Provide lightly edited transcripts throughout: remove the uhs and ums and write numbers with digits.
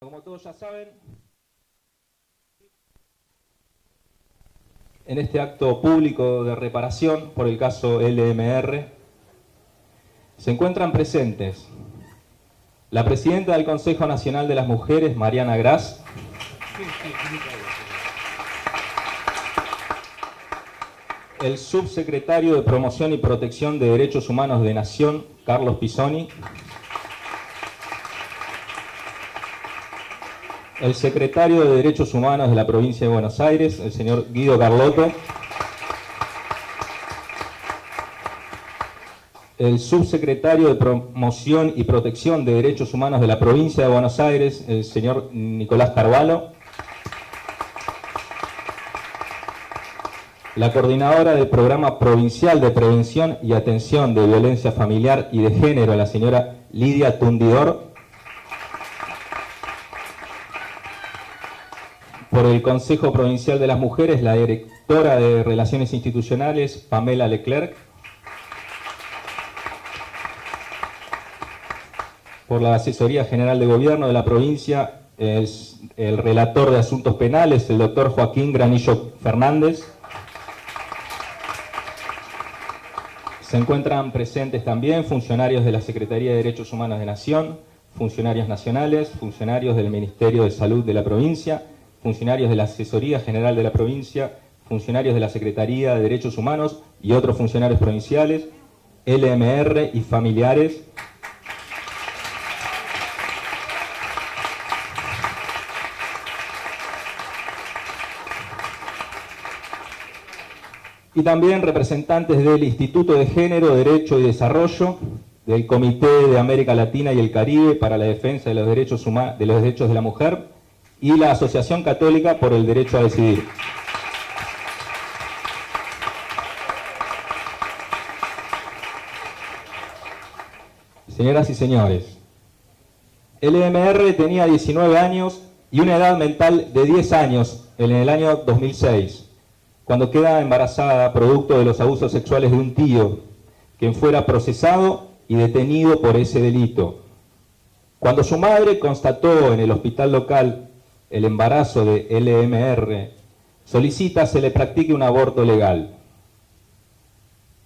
Como todos ya saben, en este acto público de reparación por el caso LMR se encuentran presentes la presidenta del Consejo Nacional de las Mujeres, Mariana Gras, el subsecretario de Promoción y Protección de Derechos Humanos de Nación, Carlos Pisoni, el secretario de Derechos Humanos de la Provincia de Buenos Aires, el señor Guido Carlotto, el subsecretario de Promoción y Protección de Derechos Humanos de la Provincia de Buenos Aires, el señor Nicolás Carvalho, la coordinadora del Programa Provincial de Prevención y Atención de Violencia Familiar y de Género, la señora Lidia Tundidor, por el Consejo Provincial de las Mujeres, la directora de Relaciones Institucionales, Pamela Leclerc, por la Asesoría General de Gobierno de la provincia, el relator de Asuntos Penales, el doctor Joaquín Granillo Fernández. Se encuentran presentes también funcionarios de la Secretaría de Derechos Humanos de Nación, funcionarios nacionales, funcionarios del Ministerio de Salud de la provincia, funcionarios de la Asesoría General de la provincia, funcionarios de la Secretaría de Derechos Humanos y otros funcionarios provinciales, LMR y familiares. Y también representantes del Instituto de Género, Derecho y Desarrollo, del Comité de América Latina y el Caribe para la Defensa de los Derechos de la Mujer y la Asociación Católica por el Derecho a Decidir. Señoras y señores, LMR tenía 19 años y una edad mental de 10 años en el año 2006, cuando queda embarazada producto de los abusos sexuales de un tío, quien fuera procesado y detenido por ese delito. Cuando su madre constató en el hospital local el embarazo de LMR, solicita se le practique un aborto legal.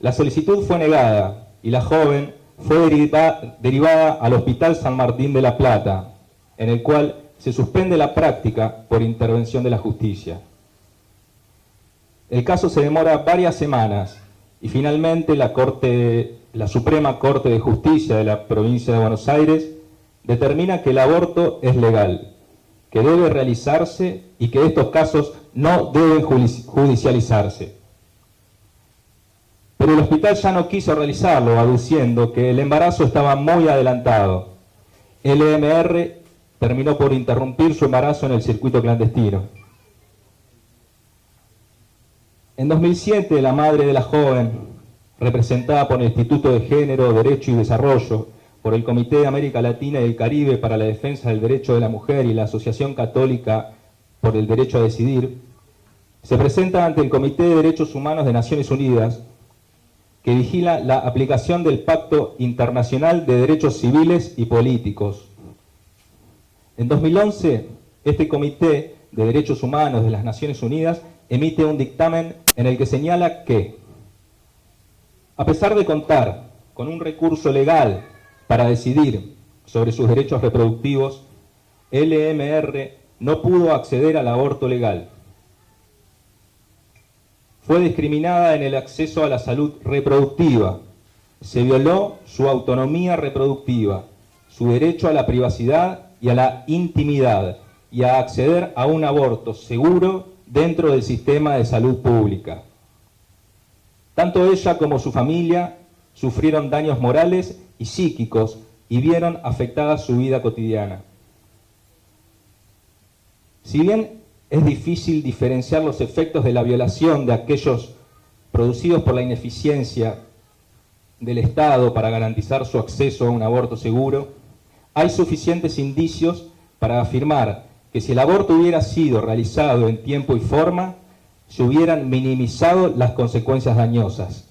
La solicitud fue negada y la joven fue derivada al Hospital San Martín de la Plata, en el cual se suspende la práctica por intervención de la justicia. El caso se demora varias semanas y finalmente la Suprema Corte de Justicia de la Provincia de Buenos Aires determina que el aborto es legal, que debe realizarse y que estos casos no deben judicializarse. Pero el hospital ya no quiso realizarlo, aduciendo que el embarazo estaba muy adelantado. LMR terminó por interrumpir su embarazo en el circuito clandestino. En 2007, la madre de la joven, representada por el Instituto de Género, Derecho y Desarrollo, por el Comité de América Latina y el Caribe para la Defensa del Derecho de la Mujer y la Asociación Católica por el Derecho a Decidir, se presenta ante el Comité de Derechos Humanos de Naciones Unidas, que vigila la aplicación del Pacto Internacional de Derechos Civiles y Políticos. En 2011, este Comité de Derechos Humanos de las Naciones Unidas emite un dictamen en el que señala que, a pesar de contar con un recurso legal para decidir sobre sus derechos reproductivos, LMR no pudo acceder al aborto legal. Fue discriminada en el acceso a la salud reproductiva. Se violó su autonomía reproductiva, su derecho a la privacidad y a la intimidad, y a acceder a un aborto seguro dentro del sistema de salud pública. Tanto ella como su familia sufrieron daños morales y psíquicos y vieron afectada su vida cotidiana. Si bien es difícil diferenciar los efectos de la violación de aquellos producidos por la ineficiencia del Estado para garantizar su acceso a un aborto seguro, hay suficientes indicios para afirmar que si el aborto hubiera sido realizado en tiempo y forma, se hubieran minimizado las consecuencias dañosas.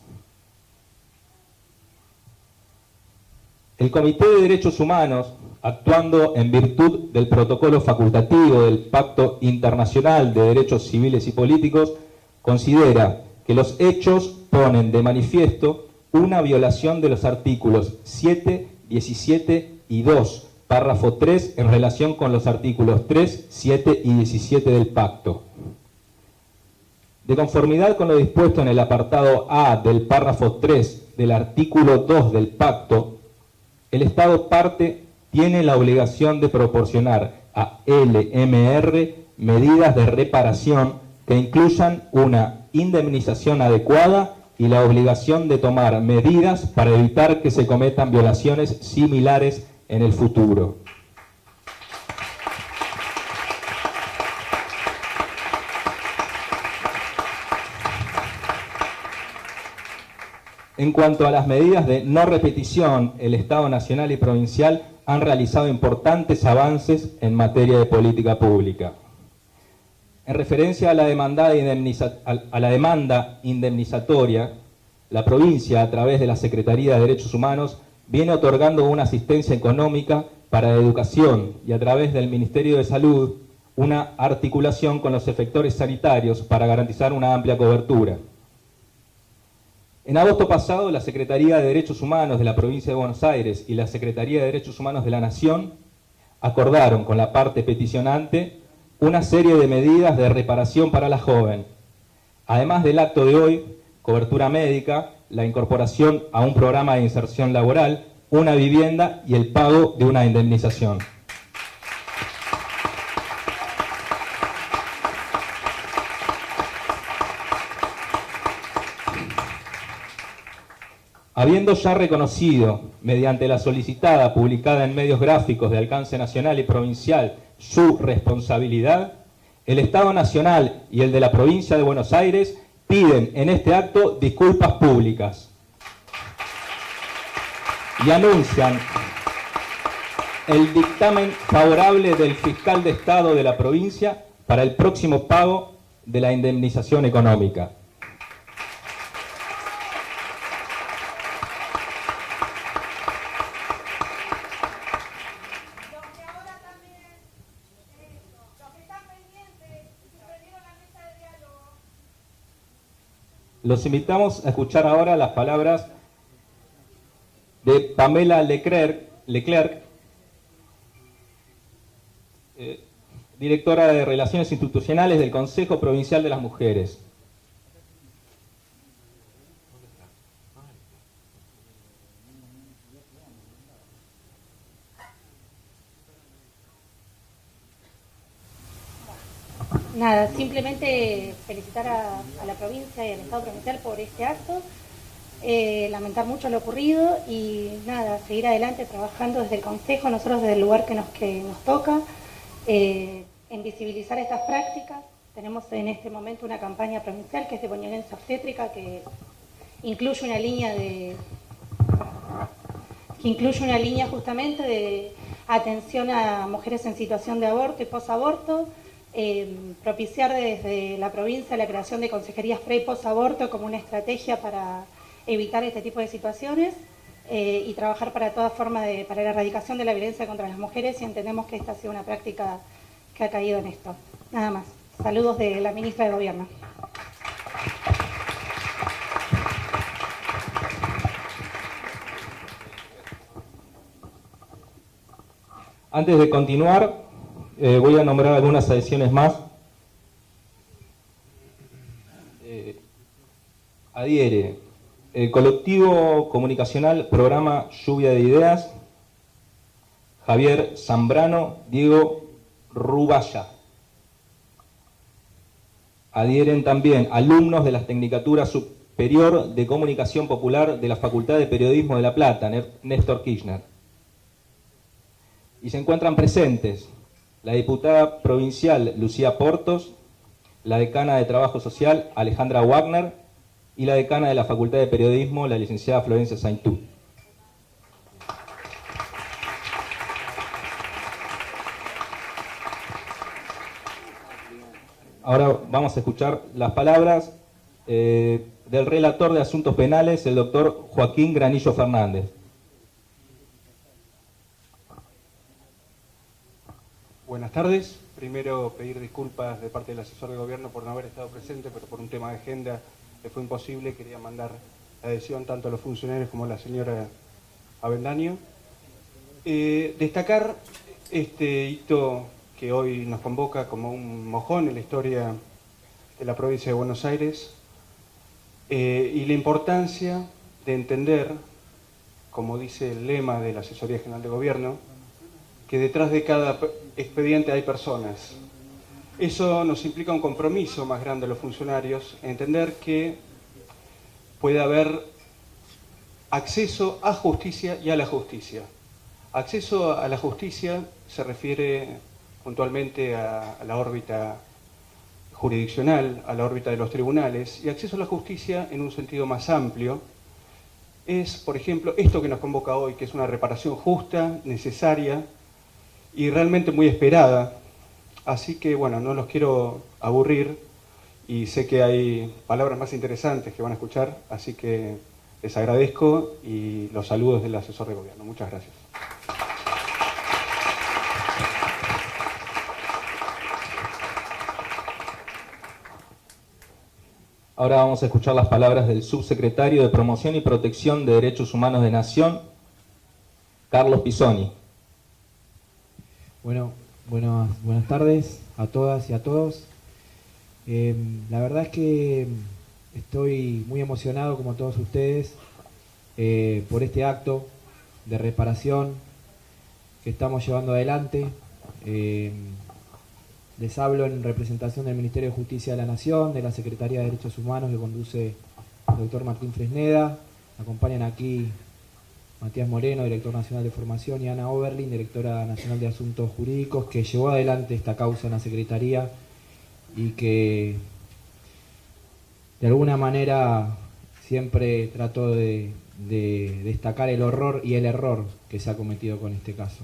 El Comité de Derechos Humanos actuando en virtud del protocolo facultativo del Pacto Internacional de Derechos Civiles y Políticos, considera que los hechos ponen de manifiesto una violación de los artículos 7, 17 y 2, párrafo 3, en relación con los artículos 3, 7 y 17 del Pacto. De conformidad con lo dispuesto en el apartado A del párrafo 3 del artículo 2 del Pacto, el Estado parte tiene la obligación de proporcionar a LMR medidas de reparación que incluyan una indemnización adecuada y la obligación de tomar medidas para evitar que se cometan violaciones similares en el futuro. En cuanto a las medidas de no repetición, el Estado nacional y provincial han realizado importantes avances en materia de política pública. En referencia a la demanda indemnizatoria, la provincia, a través de la Secretaría de Derechos Humanos, viene otorgando una asistencia económica para educación y a través del Ministerio de Salud una articulación con los efectores sanitarios para garantizar una amplia cobertura. En agosto pasado, la Secretaría de Derechos Humanos de la Provincia de Buenos Aires y la Secretaría de Derechos Humanos de la Nación acordaron con la parte peticionante una serie de medidas de reparación para la joven. Además del acto de hoy, cobertura médica, la incorporación a un programa de inserción laboral, una vivienda y el pago de una indemnización. Habiendo ya reconocido, mediante la solicitada publicada en medios gráficos de alcance nacional y provincial, su responsabilidad, el Estado Nacional y el de la Provincia de Buenos Aires piden en este acto disculpas públicas y anuncian el dictamen favorable del fiscal de Estado de la provincia para el próximo pago de la indemnización económica. Los invitamos a escuchar ahora las palabras de Pamela Leclerc, directora de Relaciones Institucionales del Consejo Provincial de las Mujeres. Nada, simplemente felicitar a la provincia y al Estado provincial por este acto, lamentar mucho lo ocurrido y nada, seguir adelante trabajando desde el Consejo, nosotros desde el lugar que nos toca, en visibilizar estas prácticas. Tenemos en este momento una campaña provincial que es de poñolencia obstétrica, que incluye una línea justamente de atención a mujeres en situación de aborto y posaborto, propiciar desde la provincia la creación de consejerías pre y posaborto como una estrategia para evitar este tipo de situaciones y trabajar para toda forma para la erradicación de la violencia contra las mujeres, y entendemos que esta ha sido una práctica que ha caído en esto. Nada más. Saludos de la ministra de Gobierno. Antes de continuar, voy a nombrar algunas adhesiones más. Adhiere el colectivo comunicacional Programa Lluvia de Ideas, Javier Zambrano, Diego Ruballa. Adhieren también alumnos de la Tecnicatura Superior de Comunicación Popular de la Facultad de Periodismo de La Plata, Néstor Kirchner. Y se encuentran presentes la diputada provincial Lucía Portos, la decana de Trabajo Social Alejandra Wagner y la decana de la Facultad de Periodismo, la licenciada Florencia Saintú. Ahora vamos a escuchar las palabras del relator de Asuntos Penales, el doctor Joaquín Granillo Fernández. Buenas tardes. Primero pedir disculpas de parte del asesor de gobierno por no haber estado presente, pero por un tema de agenda le fue imposible. Quería mandar la adhesión tanto a los funcionarios como a la señora Avendaño. Destacar este hito que hoy nos convoca como un mojón en la historia de la provincia de Buenos Aires y la importancia de entender, como dice el lema de la Asesoría General de Gobierno, que detrás de cada expediente hay personas. Eso nos implica un compromiso más grande a los funcionarios, entender que puede haber acceso a justicia y a la justicia. Acceso a la justicia se refiere puntualmente a la órbita jurisdiccional, a la órbita de los tribunales, y acceso a la justicia en un sentido más amplio es, por ejemplo, esto que nos convoca hoy, que es una reparación justa, necesaria y realmente muy esperada. Así que, bueno, no los quiero aburrir y sé que hay palabras más interesantes que van a escuchar, así que les agradezco y los saludos del asesor de gobierno. Muchas gracias. Ahora vamos a escuchar las palabras del subsecretario de Promoción y Protección de Derechos Humanos de Nación, Carlos Pisoni. Bueno, buenas tardes a todas y a todos. La verdad es que estoy muy emocionado, como todos ustedes, por este acto de reparación que estamos llevando adelante. Les hablo en representación del Ministerio de Justicia de la Nación, de la Secretaría de Derechos Humanos que conduce el doctor Martín Fresneda. Acompañan aquí Matías Moreno, director nacional de formación, y Ana Oberlin, directora nacional de asuntos jurídicos, que llevó adelante esta causa en la Secretaría y que de alguna manera siempre trató de destacar el horror y el error que se ha cometido con este caso.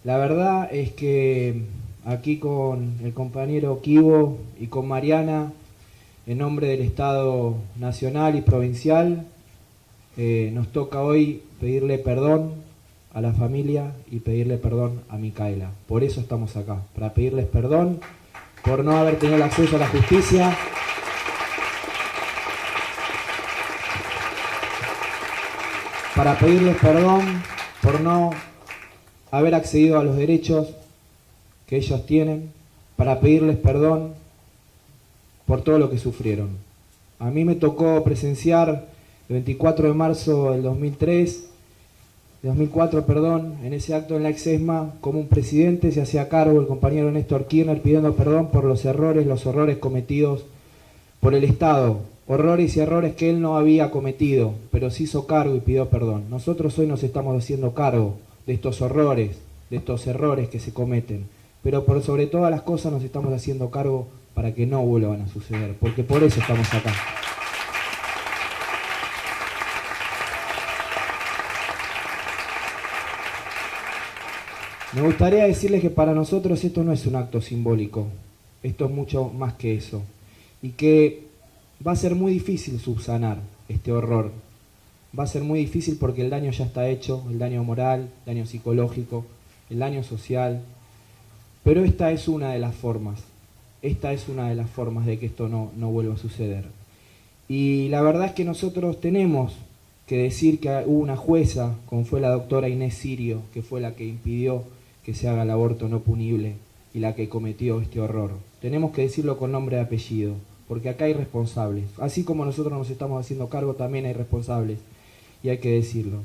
La verdad es que aquí con el compañero Kibo y con Mariana, en nombre del Estado Nacional y Provincial, nos toca hoy pedirle perdón a la familia y pedirle perdón a Micaela. Por eso estamos acá, para pedirles perdón por no haber tenido el acceso a la justicia, para pedirles perdón por no haber accedido a los derechos que ellos tienen, para pedirles perdón por todo lo que sufrieron. A mí me tocó presenciar el 24 de marzo del 2004, en ese acto en la Exesma, como un presidente se hacía cargo el compañero Néstor Kirchner pidiendo perdón por los horrores cometidos por el Estado, horrores y errores que él no había cometido, pero se hizo cargo y pidió perdón. Nosotros hoy nos estamos haciendo cargo de estos horrores, de estos errores que se cometen, pero por sobre todas las cosas nos estamos haciendo cargo para que no vuelvan a suceder, porque por eso estamos acá. Me gustaría decirles que para nosotros esto no es un acto simbólico, esto es mucho más que eso, y que va a ser muy difícil subsanar este horror. Va a ser muy difícil porque el daño ya está hecho, el daño moral, el daño psicológico, el daño social, pero esta es una de las formas de que esto no vuelva a suceder. Y la verdad es que nosotros tenemos que decir que hubo una jueza, como fue la doctora Inés Sirio, que fue la que impidió que se haga el aborto no punible y la que cometió este horror. Tenemos que decirlo con nombre y apellido, porque acá hay responsables. Así como nosotros nos estamos haciendo cargo, también hay responsables, y hay que decirlo.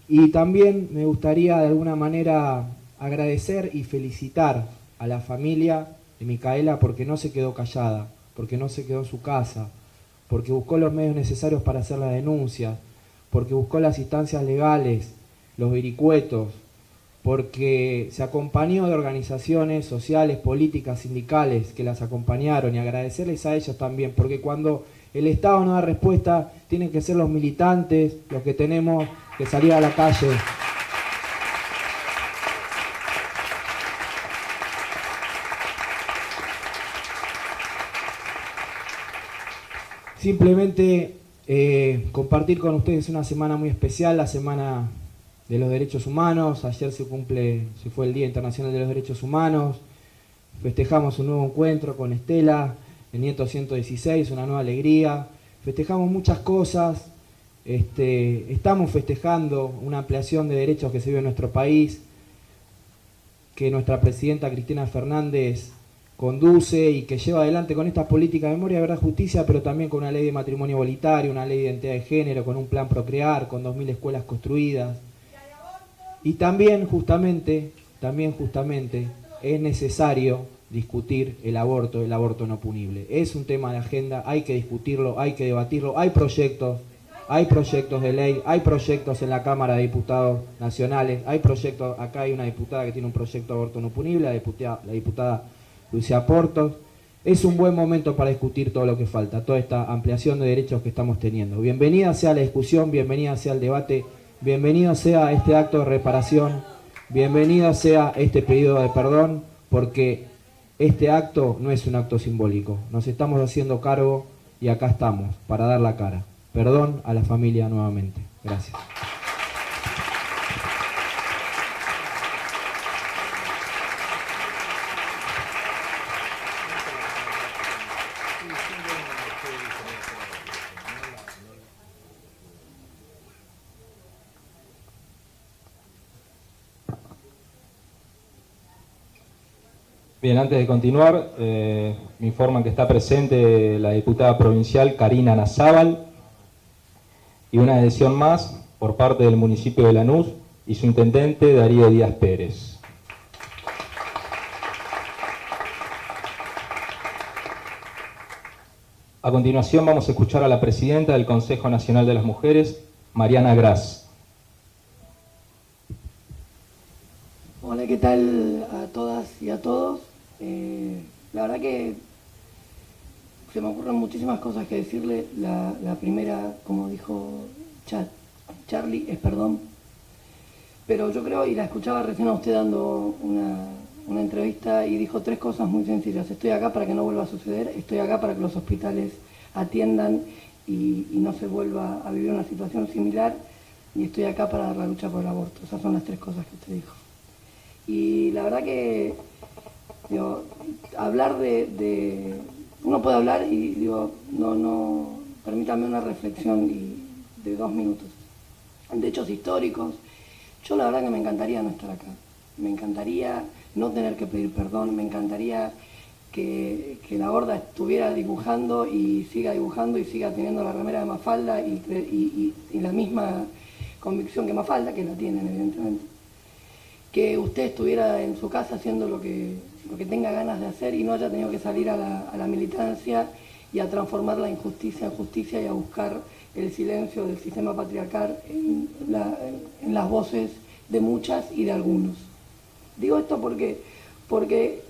Y también me gustaría de alguna manera agradecer y felicitar a la familia de Micaela porque no se quedó callada, porque no se quedó en su casa, porque buscó los medios necesarios para hacer la denuncia, porque buscó las instancias legales, los vericuetos, porque se acompañó de organizaciones sociales, políticas, sindicales que las acompañaron, y agradecerles a ellos también, porque cuando el Estado no da respuesta, tienen que ser los militantes los que tenemos que salir a la calle. Simplemente compartir con ustedes una semana muy especial, la semana de los Derechos Humanos. Ayer se fue el Día Internacional de los Derechos Humanos. Festejamos un nuevo encuentro con Estela, el nieto 116, una nueva alegría. Festejamos muchas cosas. Estamos festejando una ampliación de derechos que se vive en nuestro país, que nuestra presidenta Cristina Fernández conduce y que lleva adelante con estas políticas de memoria, verdad, justicia, pero también con una ley de matrimonio igualitario, una ley de identidad de género, con un plan Procrear, con 2000 escuelas construidas. Y también justamente es necesario discutir el aborto no punible. Es un tema de agenda, hay que discutirlo, hay que debatirlo, hay proyectos de ley, hay proyectos en la Cámara de Diputados nacionales, hay proyectos, acá hay una diputada que tiene un proyecto de aborto no punible, la diputada Lucía Portos. Es un buen momento para discutir todo lo que falta, toda esta ampliación de derechos que estamos teniendo. Bienvenida sea la discusión, bienvenida sea el debate, bienvenido sea este acto de reparación, bienvenido sea este pedido de perdón, porque este acto no es un acto simbólico. Nos estamos haciendo cargo y acá estamos para dar la cara. Perdón a la familia nuevamente. Gracias. Bien, antes de continuar, me informan que está presente la diputada provincial Karina Nazábal y una adhesión más por parte del municipio de Lanús y su intendente Darío Díaz Pérez. A continuación vamos a escuchar a la presidenta del Consejo Nacional de las Mujeres, Mariana Gras. Hola, ¿qué tal a todas y a todos? La verdad que se me ocurren muchísimas cosas que decirle. La primera, como dijo Charlie, es perdón. Pero yo creo, y la escuchaba recién a usted dando una entrevista y dijo 3 cosas muy sencillas. Estoy acá para que no vuelva a suceder, estoy acá para que los hospitales atiendan y no se vuelva a vivir una situación similar, y estoy acá para dar la lucha por el aborto. Esas son las 3 cosas que usted dijo. Y la verdad que, digo, hablar uno puede hablar y digo, no, permítame una reflexión de 2 minutos. De hechos históricos, yo la verdad que me encantaría no estar acá. Me encantaría no tener que pedir perdón, me encantaría que la Horda estuviera dibujando y siga teniendo la remera de Mafalda y la misma convicción que Mafalda, que la tienen evidentemente. Que usted estuviera en su casa haciendo lo que tenga ganas de hacer y no haya tenido que salir a la militancia y a transformar la injusticia en justicia y a buscar el silencio del sistema patriarcal en las voces de muchas y de algunos. Digo esto porque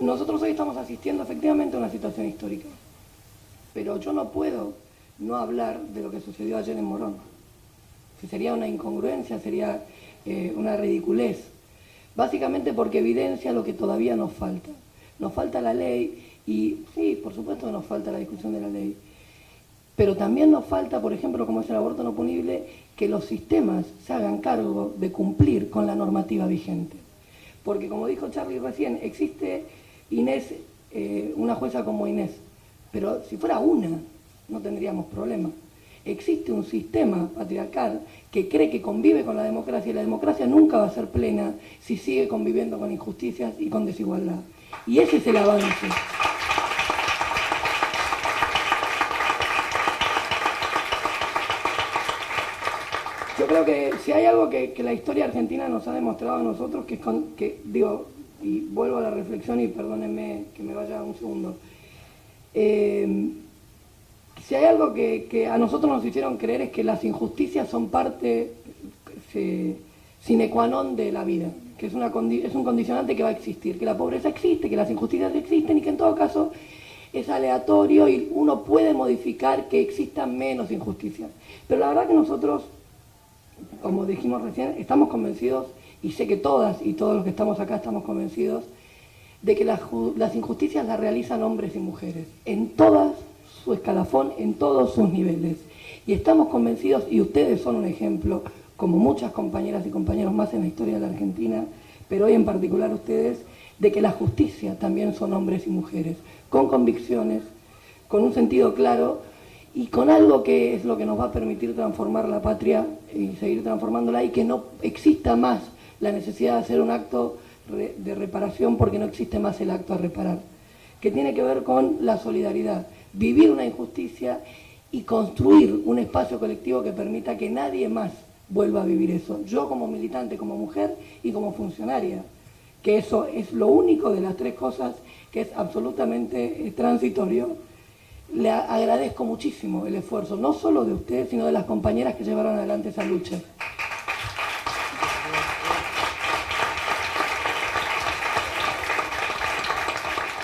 nosotros hoy estamos asistiendo efectivamente a una situación histórica, pero yo no puedo no hablar de lo que sucedió ayer en Morón. Sería una incongruencia, sería una ridiculez. Básicamente porque evidencia lo que todavía nos falta. Nos falta la ley y sí, por supuesto que nos falta la discusión de la ley. Pero también nos falta, por ejemplo, como es el aborto no punible, que los sistemas se hagan cargo de cumplir con la normativa vigente. Porque como dijo Charlie recién, existe Inés, una jueza como Inés, pero si fuera una, no tendríamos problema. Existe un sistema patriarcal que cree que convive con la democracia y la democracia nunca va a ser plena si sigue conviviendo con injusticias y con desigualdad. Y ese es el avance. Yo creo que si hay algo que la historia argentina nos ha demostrado a nosotros, y vuelvo a la reflexión y perdónenme que me vaya un segundo, si hay algo que a nosotros nos hicieron creer es que las injusticias son parte sine qua non de la vida, que es un condicionante que va a existir, que la pobreza existe, que las injusticias existen y que en todo caso es aleatorio y uno puede modificar que existan menos injusticias. Pero la verdad que nosotros, como dijimos recién, estamos convencidos, y sé que todas y todos los que estamos acá estamos convencidos, de que las injusticias las realizan hombres y mujeres, en todas su escalafón, en todos sus niveles. Y estamos convencidos, y ustedes son un ejemplo, como muchas compañeras y compañeros más en la historia de la Argentina, pero hoy en particular ustedes, de que la justicia también son hombres y mujeres, con convicciones, con un sentido claro y con algo que es lo que nos va a permitir transformar la patria y seguir transformándola, y que no exista más la necesidad de hacer un acto de reparación porque no existe más el acto a reparar, que tiene que ver con la solidaridad, vivir una injusticia y construir un espacio colectivo que permita que nadie más vuelva a vivir eso. Yo como militante, como mujer y como funcionaria, que eso es lo único de las tres cosas que es absolutamente transitorio, le agradezco muchísimo el esfuerzo, no solo de ustedes, sino de las compañeras que llevaron adelante esa lucha.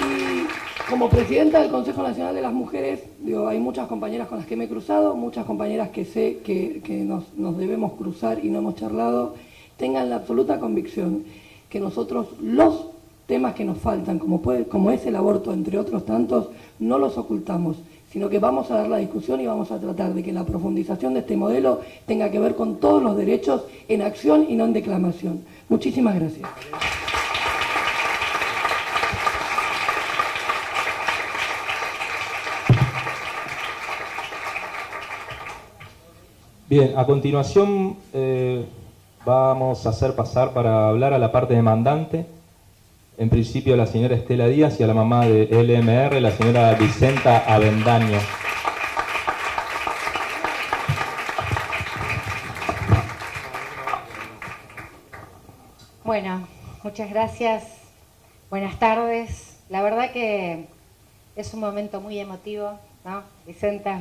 Y como presidenta del Consejo Nacional de las Mujeres, digo, hay muchas compañeras con las que me he cruzado, muchas compañeras que sé que nos debemos cruzar y no hemos charlado. Tengan la absoluta convicción que nosotros los temas que nos faltan, como es el aborto, entre otros tantos, no los ocultamos, sino que vamos a dar la discusión y vamos a tratar de que la profundización de este modelo tenga que ver con todos los derechos en acción y no en declamación. Muchísimas gracias. Bien, a continuación vamos a hacer pasar para hablar a la parte demandante. En principio la señora Estela Díaz y a la mamá de LMR, la señora Vicenta Avendaño. Bueno, muchas gracias. Buenas tardes. La verdad que es un momento muy emotivo, ¿no, Vicenta?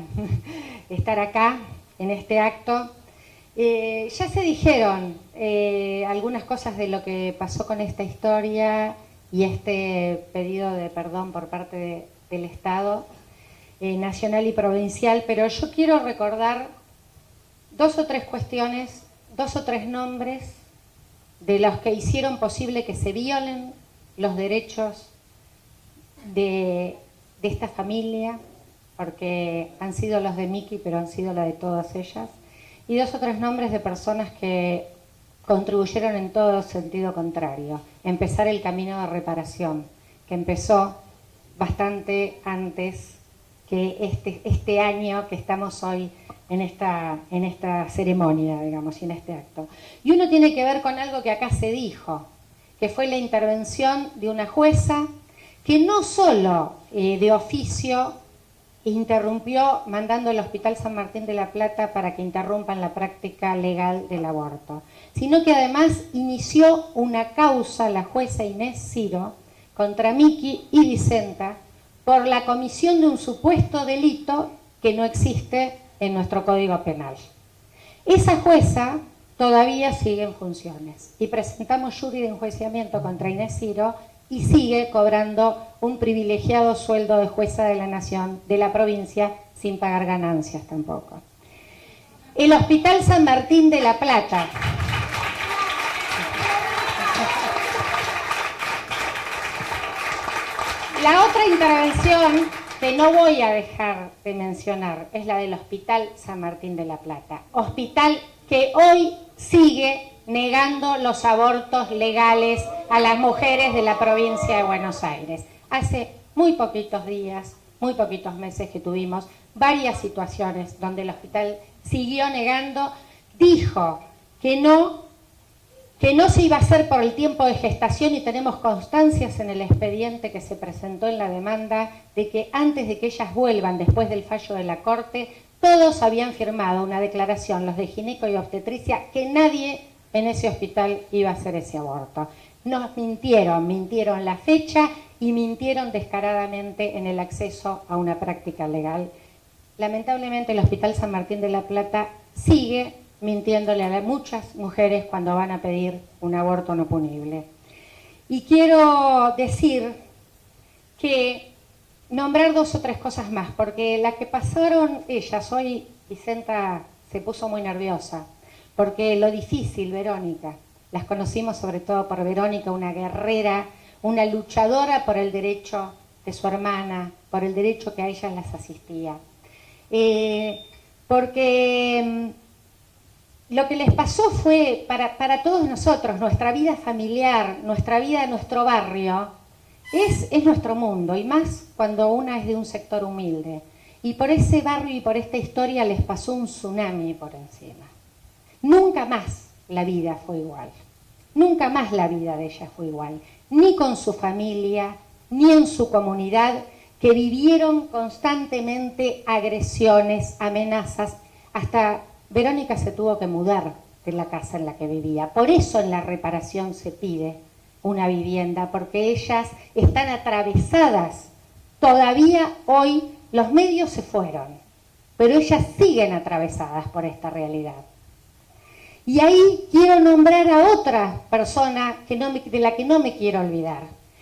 Estar acá en este acto. Ya se dijeron algunas cosas de lo que pasó con esta historia y este pedido de perdón por parte del Estado nacional y provincial, pero yo quiero recordar dos o tres cuestiones, dos o tres nombres de los que hicieron posible que se violen los derechos de esta familia, porque han sido los de Miki, pero han sido la de todas ellas, y dos o tres nombres de personas que contribuyeron en todo sentido contrario. Empezar el camino de reparación, que empezó bastante antes que este año que estamos hoy en esta ceremonia, digamos, y en este acto. Y uno tiene que ver con algo que acá se dijo, que fue la intervención de una jueza que no solo de oficio interrumpió mandando al Hospital San Martín de la Plata para que interrumpan la práctica legal del aborto, sino que además inició una causa, la jueza Inés Ciro, contra Miki y Vicenta por la comisión de un supuesto delito que no existe en nuestro Código Penal. Esa jueza todavía sigue en funciones y presentamos jury de enjuiciamiento contra Inés Ciro y sigue cobrando un privilegiado sueldo de jueza de la Nación, de la provincia, sin pagar ganancias tampoco. El Hospital San Martín de la Plata. La otra intervención que no voy a dejar de mencionar es la del Hospital San Martín de la Plata. Hospital que hoy sigue negando los abortos legales a las mujeres de la provincia de Buenos Aires. Hace muy poquitos días, muy poquitos meses que tuvimos varias situaciones donde el hospital siguió negando, dijo que no se iba a hacer por el tiempo de gestación, y tenemos constancias en el expediente que se presentó en la demanda de que antes de que ellas vuelvan después del fallo de la Corte, todos habían firmado una declaración, los de gineco y obstetricia, que nadie en ese hospital iba a hacer ese aborto. Nos mintieron la fecha y mintieron descaradamente en el acceso a una práctica legal. Lamentablemente el Hospital San Martín de la Plata sigue mintiéndole a muchas mujeres cuando van a pedir un aborto no punible. Y quiero decir que nombrar dos o tres cosas más, porque la que pasaron ellas, hoy Vicenta se puso muy nerviosa, porque lo difícil, Verónica, las conocimos sobre todo por Verónica, una guerrera, una luchadora por el derecho de su hermana, por el derecho que a ellas las asistía. Porque lo que les pasó fue, para todos nosotros, nuestra vida familiar, nuestra vida, nuestro barrio, es nuestro mundo, y más cuando una es de un sector humilde. Y por ese barrio y por esta historia les pasó un tsunami por encima. Nunca más la vida fue igual. Nunca más la vida de ella fue igual. Ni con su familia, ni en su comunidad, que vivieron constantemente agresiones, amenazas. Hasta Verónica se tuvo que mudar de la casa en la que vivía. Por eso en la reparación se pide una vivienda, porque ellas están atravesadas. Todavía hoy los medios se fueron, pero ellas siguen atravesadas por esta realidad. Y ahí quiero nombrar a otra persona de la que no me quiero olvidar,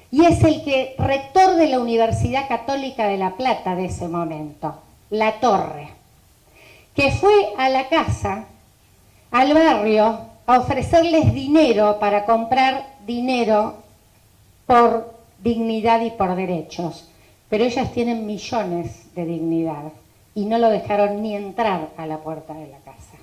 y es el rector de la Universidad Católica de La Plata de ese momento, Latorre, que fue a la casa, al barrio, a ofrecerles dinero para comprar dinero por dignidad y por derechos. Pero ellas tienen millones de dignidad y no lo dejaron ni entrar a la puerta de la casa.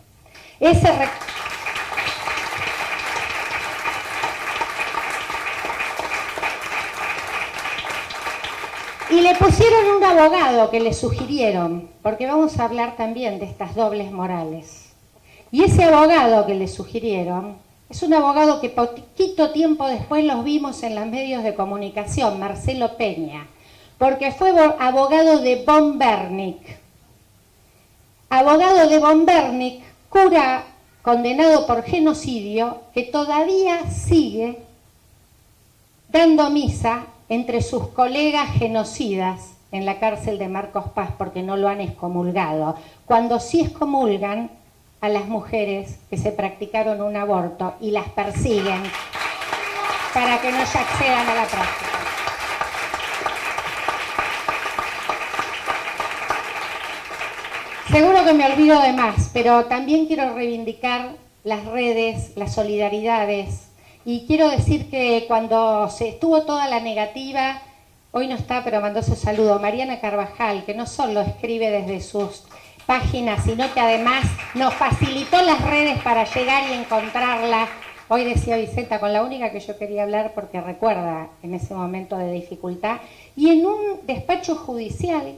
Y le pusieron un abogado que le sugirieron, porque vamos a hablar también de estas dobles morales. Y ese abogado que le sugirieron es un abogado que poquito tiempo después los vimos en los medios de comunicación, Marcelo Peña, porque fue abogado de von Bernick. Abogado de von Bernick, cura condenado por genocidio, que todavía sigue dando misa entre sus colegas genocidas en la cárcel de Marcos Paz, porque no lo han excomulgado, cuando sí excomulgan a las mujeres que se practicaron un aborto y las persiguen para que no se accedan a la práctica. Seguro que me olvido de más, pero también quiero reivindicar las redes, las solidaridades, y quiero decir que cuando se estuvo toda la negativa, hoy no está, pero mandó su saludo, Mariana Carvajal, que no solo escribe desde sus páginas, sino que además nos facilitó las redes para llegar y encontrarla. Hoy decía Vicenta, con la única que yo quería hablar porque recuerda en ese momento de dificultad, y en un despacho judicial,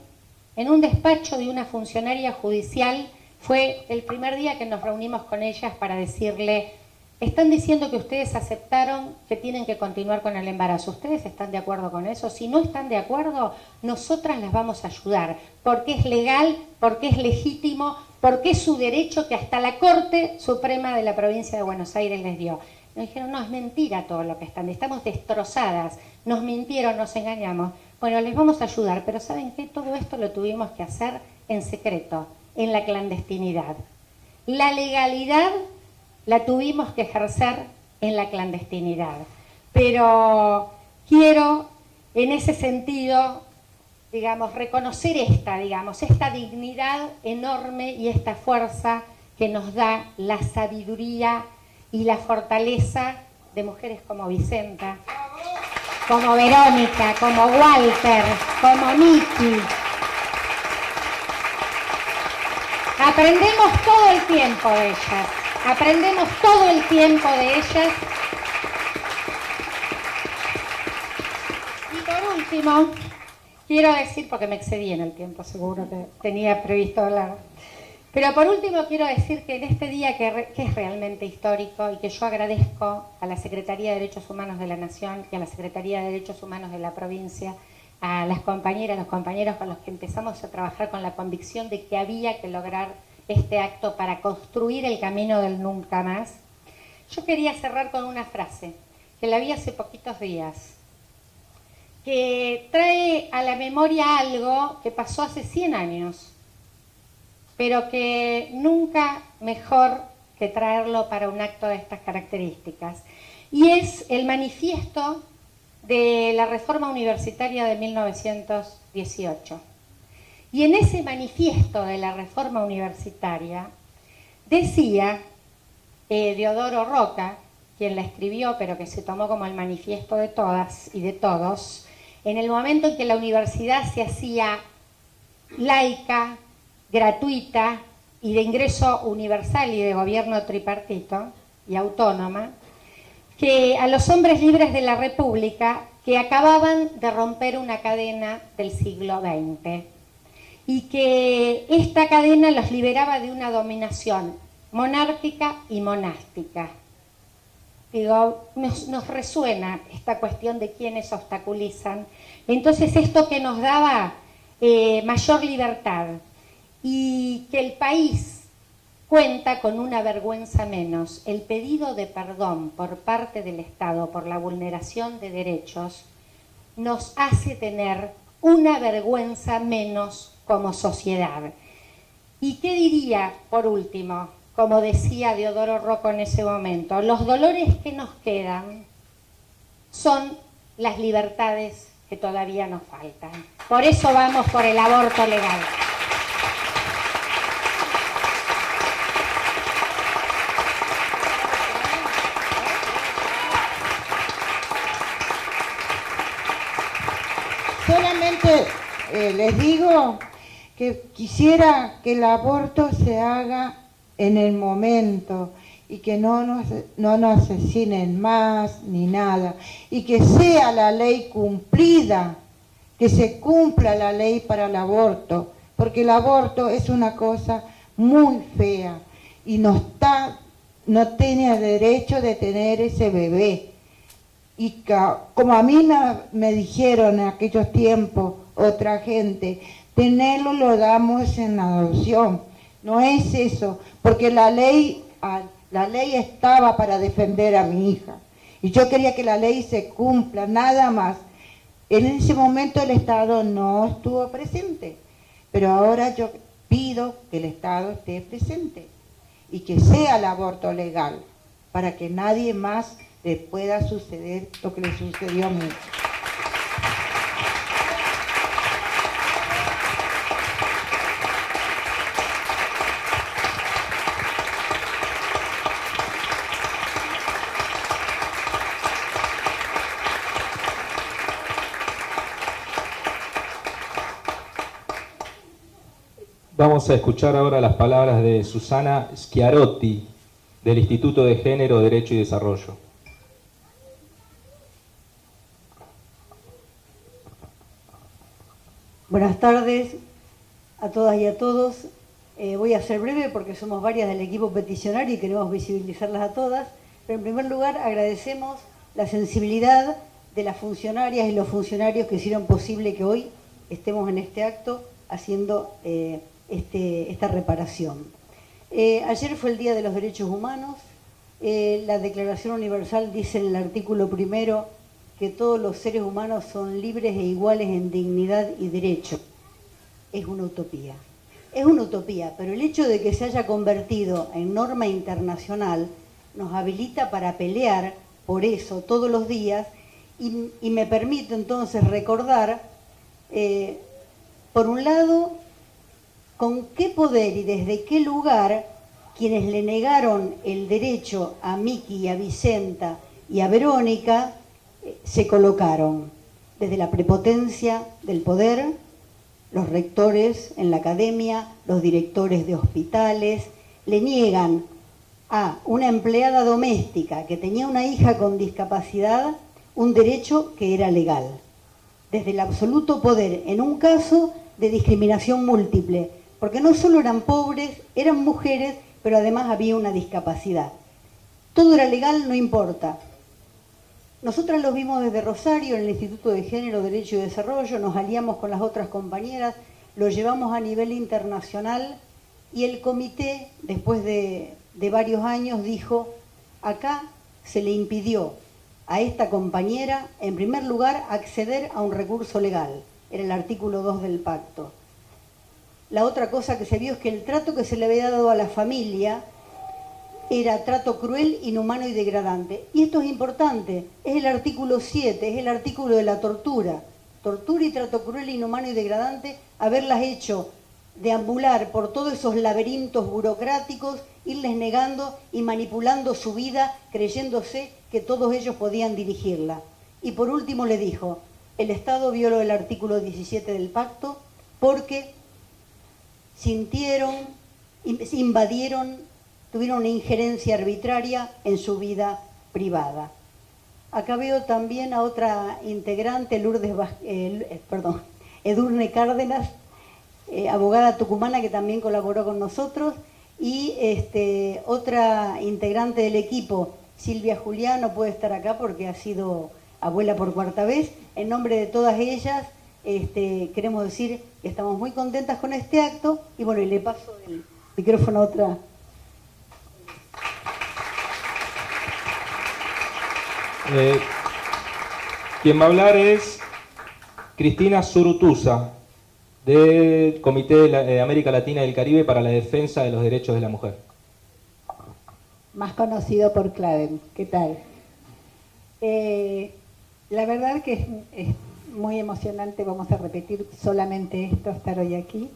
en un despacho de una funcionaria judicial, fue el primer día que nos reunimos con ellas para decirle: están diciendo que ustedes aceptaron que tienen que continuar con el embarazo. ¿Ustedes están de acuerdo con eso? Si no están de acuerdo, nosotras las vamos a ayudar, porque es legal, porque es legítimo, porque es su derecho que hasta la Corte Suprema de la provincia de Buenos Aires les dio. Nos dijeron: no, es mentira todo lo que estamos destrozadas, nos mintieron, nos engañamos. Bueno, les vamos a ayudar, pero ¿saben qué? Todo esto lo tuvimos que hacer en secreto, en la clandestinidad. La legalidad la tuvimos que ejercer en la clandestinidad. Pero quiero, en ese sentido, digamos, reconocer esta dignidad enorme y esta fuerza que nos da la sabiduría y la fortaleza de mujeres como Vicenta, como Verónica, como Walter, como Miki. Aprendemos todo el tiempo de ellas. Aprendemos todo el tiempo de ellas. Y por último, quiero decir, porque me excedí en el tiempo, seguro que tenía previsto hablar, pero por último quiero decir que en este día que es realmente histórico y que yo agradezco a la Secretaría de Derechos Humanos de la Nación y a la Secretaría de Derechos Humanos de la provincia, a las compañeras, los compañeros con los que empezamos a trabajar con la convicción de que había que lograr este acto para construir el camino del nunca más. Yo quería cerrar con una frase que la vi hace poquitos días, que trae a la memoria algo que pasó hace 100 años, pero que nunca mejor que traerlo para un acto de estas características. Y es el manifiesto de la reforma universitaria de 1918. Y en ese manifiesto de la reforma universitaria decía Deodoro Roca, quien la escribió, pero que se tomó como el manifiesto de todas y de todos, en el momento en que la universidad se hacía laica, gratuita, y de ingreso universal y de gobierno tripartito y autónoma, que a los hombres libres de la República que acababan de romper una cadena del siglo XX y que esta cadena los liberaba de una dominación monárquica y monástica. Digo, nos resuena esta cuestión de quiénes obstaculizan. Entonces esto que nos daba mayor libertad y que el país cuenta con una vergüenza menos, el pedido de perdón por parte del Estado por la vulneración de derechos nos hace tener una vergüenza menos como sociedad. ¿Y qué diría, por último? Como decía Deodoro Rocco en ese momento, los dolores que nos quedan son las libertades que todavía nos faltan. Por eso vamos por el aborto legal. Solamente les digo que quisiera que el aborto se haga en el momento y que no nos asesinen más ni nada, y que sea la ley cumplida, que se cumpla la ley para el aborto, porque el aborto es una cosa muy fea y no tiene derecho de tener ese bebé. Y como a mí me dijeron en aquellos tiempos otra gente, tenerlo lo damos en adopción. No es eso, porque la ley estaba para defender a mi hija. Y yo quería que la ley se cumpla, nada más. En ese momento el Estado no estuvo presente, pero ahora yo pido que el Estado esté presente y que sea el aborto legal, para que nadie más le pueda suceder lo que le sucedió a mí. Vamos a escuchar ahora las palabras de Susana Schiarotti, del Instituto de Género, Derecho y Desarrollo. Buenas tardes a todas y a todos. Voy a ser breve porque somos varias del equipo peticionario y queremos visibilizarlas a todas. Pero en primer lugar agradecemos la sensibilidad de las funcionarias y los funcionarios que hicieron posible que hoy estemos en este acto haciendo esta reparación. Ayer fue el Día de los Derechos Humanos. La Declaración Universal dice en el artículo 1 que todos los seres humanos son libres e iguales en dignidad y derecho. Es una utopía. Es una utopía, pero el hecho de que se haya convertido en norma internacional nos habilita para pelear por eso todos los días y me permite entonces recordar, por un lado, con qué poder y desde qué lugar quienes le negaron el derecho a Miki y a Vicenta y a Verónica se colocaron. Desde la prepotencia del poder, los rectores en la academia, los directores de hospitales, le niegan a una empleada doméstica que tenía una hija con discapacidad un derecho que era legal. Desde el absoluto poder, en un caso de discriminación múltiple, porque no solo eran pobres, eran mujeres, pero además había una discapacidad. Todo era legal, no importa. Nosotras lo vimos desde Rosario, en el Instituto de Género, Derecho y Desarrollo, nos aliamos con las otras compañeras, lo llevamos a nivel internacional y el comité, después de varios años, dijo, acá se le impidió a esta compañera, en primer lugar, acceder a un recurso legal. Era el artículo 2 del pacto. La otra cosa que se vio es que el trato que se le había dado a la familia era trato cruel, inhumano y degradante. Y esto es importante, es el artículo 7, es el artículo de la tortura. Tortura y trato cruel, inhumano y degradante, haberlas hecho deambular por todos esos laberintos burocráticos, irles negando y manipulando su vida, creyéndose que todos ellos podían dirigirla. Y por último le dijo, el Estado violó el artículo 17 del pacto porque sintieron invadieron, tuvieron una injerencia arbitraria en su vida privada. Acá veo también a otra integrante, Edurne Cárdenas, abogada tucumana que también colaboró con nosotros, y otra integrante del equipo, Silvia Julián, no puede estar acá porque ha sido abuela por cuarta vez. En nombre de todas ellas, queremos decir que estamos muy contentas con este acto, y bueno, y le paso el micrófono a otra. Quien va a hablar es Cristina Zurutuza, del Comité de América Latina y el Caribe para la Defensa de los Derechos de la Mujer. Más conocido por Claden. ¿Qué tal? La verdad que es muy emocionante, vamos a repetir solamente esto, estar hoy aquí.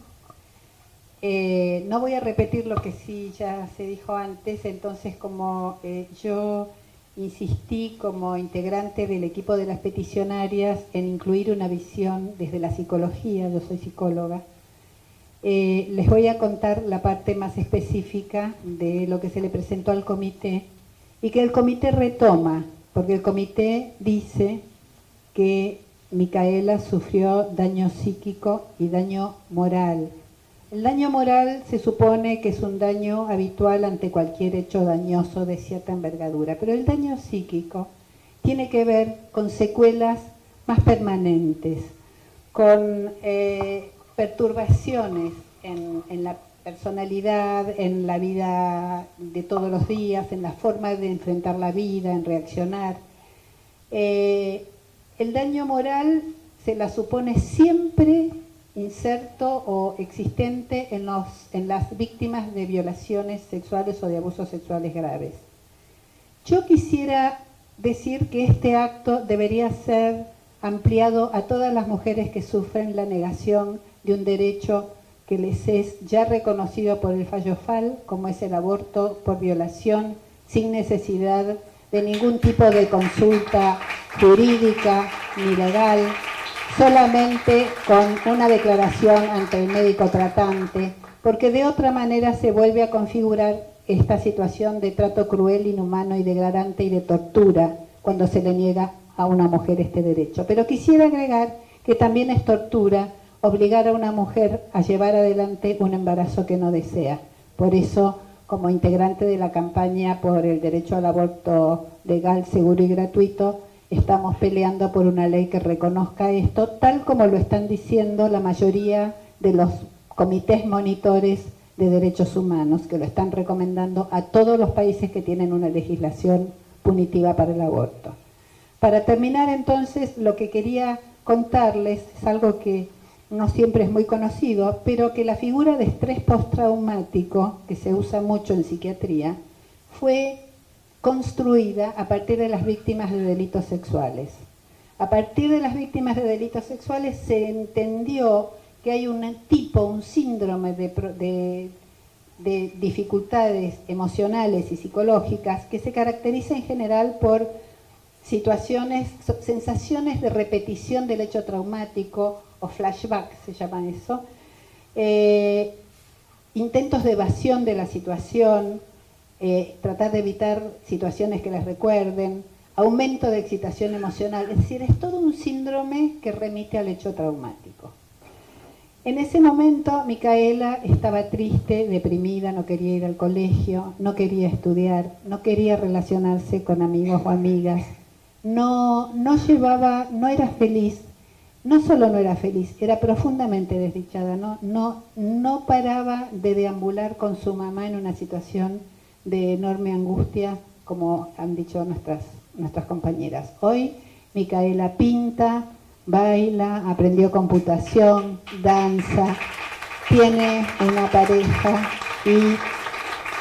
No voy a repetir lo que sí ya se dijo antes, entonces como yo insistí como integrante del equipo de las peticionarias en incluir una visión desde la psicología, yo soy psicóloga, les voy a contar la parte más específica de lo que se le presentó al comité y que el comité retoma, porque el comité dice que Micaela sufrió daño psíquico y daño moral. El daño moral se supone que es un daño habitual ante cualquier hecho dañoso de cierta envergadura, pero el daño psíquico tiene que ver con secuelas más permanentes, con perturbaciones en la personalidad, en la vida de todos los días, en la forma de enfrentar la vida, en reaccionar. El daño moral se la supone siempre inserto o existente en las víctimas de violaciones sexuales o de abusos sexuales graves. Yo quisiera decir que este acto debería ser ampliado a todas las mujeres que sufren la negación de un derecho que les es ya reconocido por el fallo FAL, como es el aborto por violación, sin necesidad de ningún tipo de consulta jurídica ni legal, solamente con una declaración ante el médico tratante, porque de otra manera se vuelve a configurar esta situación de trato cruel, inhumano y degradante y de tortura cuando se le niega a una mujer este derecho. Pero quisiera agregar que también es tortura obligar a una mujer a llevar adelante un embarazo que no desea. Por eso, como integrante de la campaña por el derecho al aborto legal, seguro y gratuito, estamos peleando por una ley que reconozca esto, tal como lo están diciendo la mayoría de los comités monitores de derechos humanos, que lo están recomendando a todos los países que tienen una legislación punitiva para el aborto. Para terminar, entonces, lo que quería contarles es algo que no siempre es muy conocido, pero que la figura de estrés postraumático, que se usa mucho en psiquiatría, fue construida a partir de las víctimas de delitos sexuales. A partir de las víctimas de delitos sexuales se entendió que hay un síndrome de dificultades emocionales y psicológicas que se caracteriza en general por sensaciones de repetición del hecho traumático o flashback, se llama eso, intentos de evasión de la situación, tratar de evitar situaciones que les recuerden, aumento de excitación emocional, es decir, es todo un síndrome que remite al hecho traumático. En ese momento Micaela estaba triste, deprimida, no quería ir al colegio, no quería estudiar, no quería relacionarse con amigos o amigas, no era feliz, no solo no era feliz, era profundamente desdichada, no paraba de deambular con su mamá en una situación de enorme angustia, como han dicho nuestras compañeras. Hoy Micaela pinta, baila, aprendió computación, danza, tiene una pareja y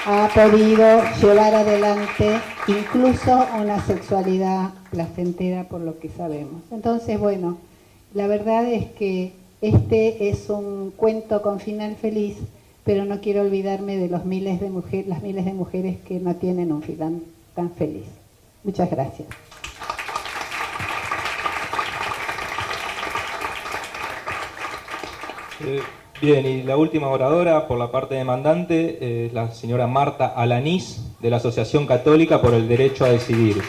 ha podido llevar adelante incluso una sexualidad placentera, por lo que sabemos. Entonces, bueno, la verdad es que este es un cuento con final feliz, pero no quiero olvidarme de las miles de mujeres que no tienen un final tan feliz. Muchas gracias. Bien, y la última oradora por la parte demandante es la señora Marta Alanís, de la Asociación Católica por el Derecho a Decidir.